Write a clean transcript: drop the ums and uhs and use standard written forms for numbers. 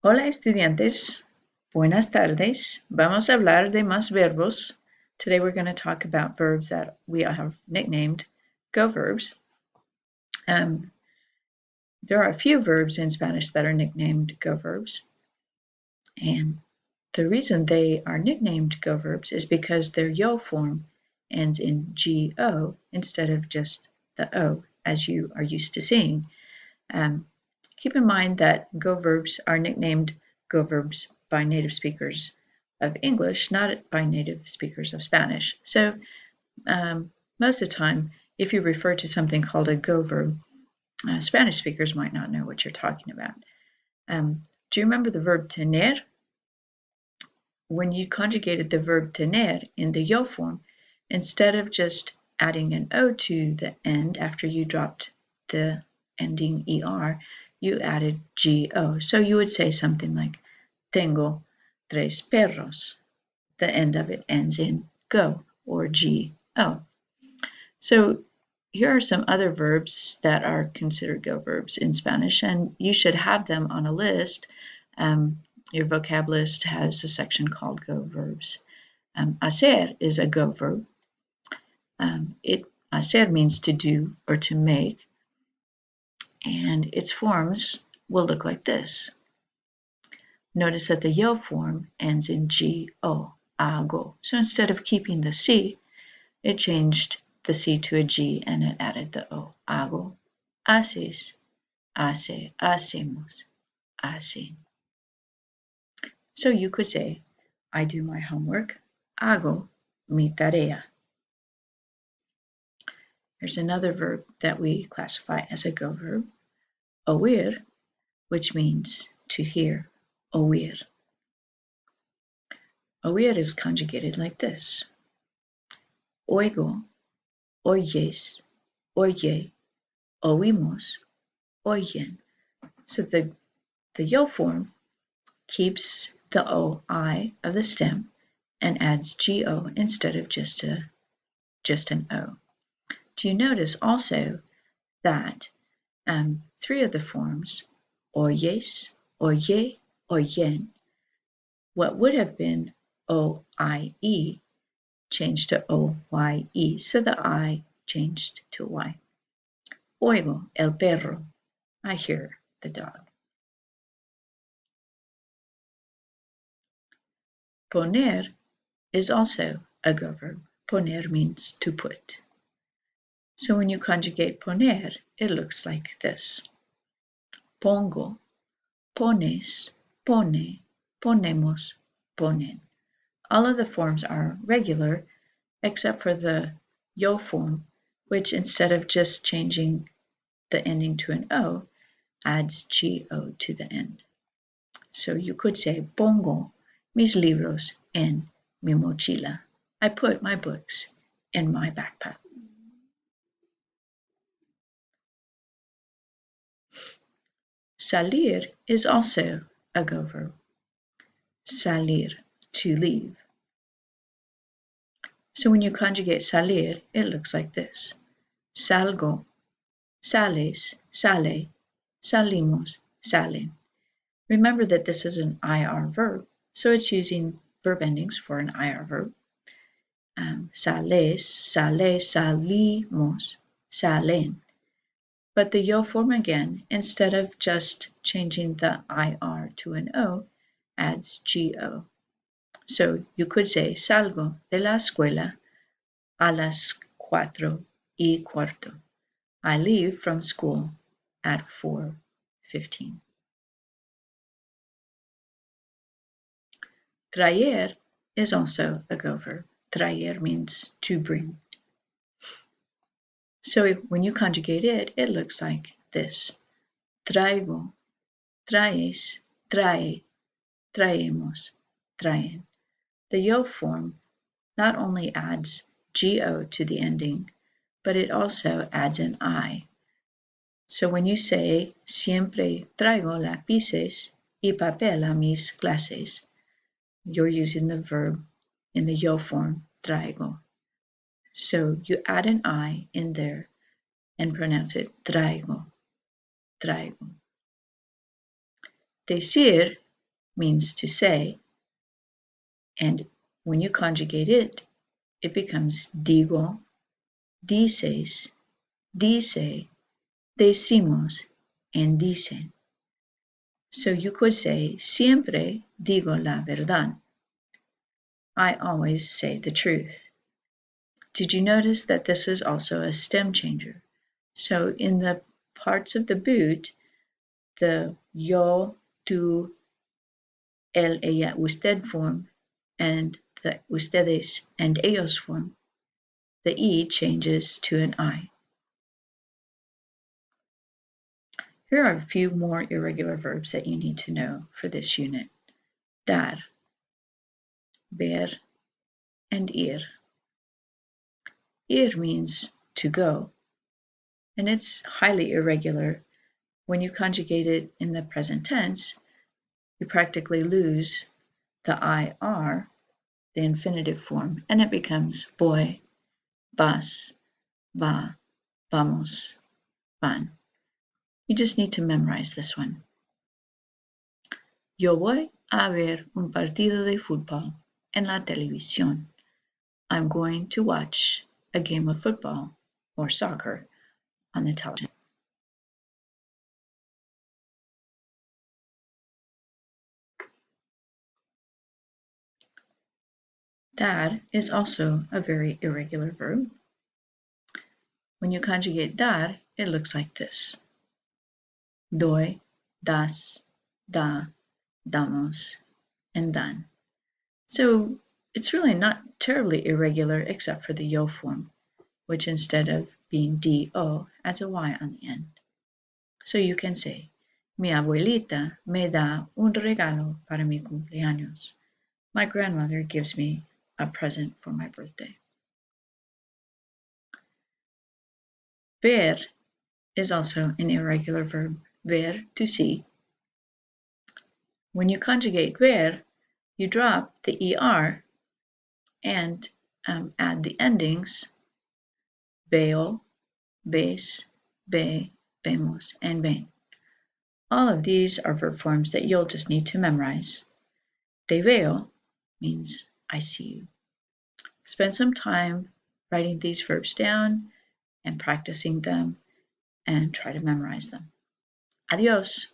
Hola estudiantes, buenas tardes. Vamos a hablar de más verbos. Today we're going to talk about verbs that we have nicknamed go verbs. There are a few verbs in Spanish that are nicknamed go verbs. And the reason they are nicknamed go verbs is because their yo form ends in go instead of just the o, as you are used to seeing. Keep in mind that go verbs are nicknamed go verbs by native speakers of English, not by native speakers of Spanish. So most of the time, if you refer to something called a go verb, Spanish speakers might not know what you're talking about. Do you remember the verb tener? When you conjugated the verb tener in the yo form, instead of just adding an o to the end after you dropped the ending er, you added go. So you would say something like, tengo tres perros. The end of it ends in go or go. So here are some other verbs that are considered go verbs in Spanish, and you should have them on a list. Your vocab list has a section called go verbs. Hacer is a go verb. Hacer means to do or to make, and its forms will look like this. Notice that the yo form ends in go, hago. So instead of keeping the C, it changed the C to a G and it added the O. Hago, haces, hace, hacemos, hacen. So you could say, I do my homework, hago mi tarea. There's another verb that we classify as a go verb, oír, which means to hear, oír. Oír is conjugated like this. Oigo, oyes, oye, oímos, oyen. So the yo form keeps the OI of the stem and adds GO instead of just an O. Do you notice also that three of the forms, oyes, oye, oyen, what would have been OIE changed to OYE, so the I changed to Y. Oigo el perro, I hear the dog. Poner is also a go verb. Poner means to put. So when you conjugate poner, it looks like this. Pongo, pones, pone, ponemos, ponen. All of the forms are regular except for the yo form, which instead of just changing the ending to an O, adds go to the end. So you could say, pongo mis libros en mi mochila. I put my books in my backpack. Salir is also a go verb. Salir, to leave. So when you conjugate salir, it looks like this. Salgo, sales, sale, salimos, salen. Remember that this is an IR verb, so it's using verb endings for an IR verb. Sales, sale, salimos, salen. But the yo form again, instead of just changing the IR to an O, adds GO. So you could say, salgo de la escuela a las 4:15. I leave from school at 4:15. Traer is also a go verb. Traer means to bring. So when you conjugate it, it looks like this. Traigo, traes, trae, traemos, traen. The yo form not only adds go to the ending, but it also adds an I. So when you say, siempre traigo lápices y papel a mis clases, you're using the verb in the yo form, traigo. So you add an I in there and pronounce it traigo, traigo. Decir means to say, and when you conjugate it, it becomes digo, dices, dice, decimos, and dicen. So you could say, siempre digo la verdad. I always say the truth. Did you notice that this is also a stem changer? So in the parts of the boot, the yo, tú, él, ella, usted form, and the ustedes and ellos form, the E changes to an I. Here are a few more irregular verbs that you need to know for this unit. Dar, ver, and ir. Ir means to go, and it's highly irregular. When you conjugate it in the present tense, you practically lose the IR, the infinitive form, and it becomes voy, vas, va, vamos, van. You just need to memorize this one. Yo voy a ver un partido de fútbol en la televisión. I'm going to watch a game of football or soccer on the television. Dar is also a very irregular verb. When you conjugate dar, it looks like this. Doy, das, da, damos, and dan. So it's really not terribly irregular except for the yo form, which instead of being do adds a y on the end. So you can say, mi abuelita me da un regalo para mi cumpleaños. My grandmother gives me a present for my birthday. Ver is also an irregular verb. Ver, to see. When you conjugate ver, you drop the er and add the endings veo, ves, ve, vemos, and ven. All of these are verb forms that you'll just need to memorize. Te veo means I see you. Spend some time writing these verbs down and practicing them and try to memorize them. Adios.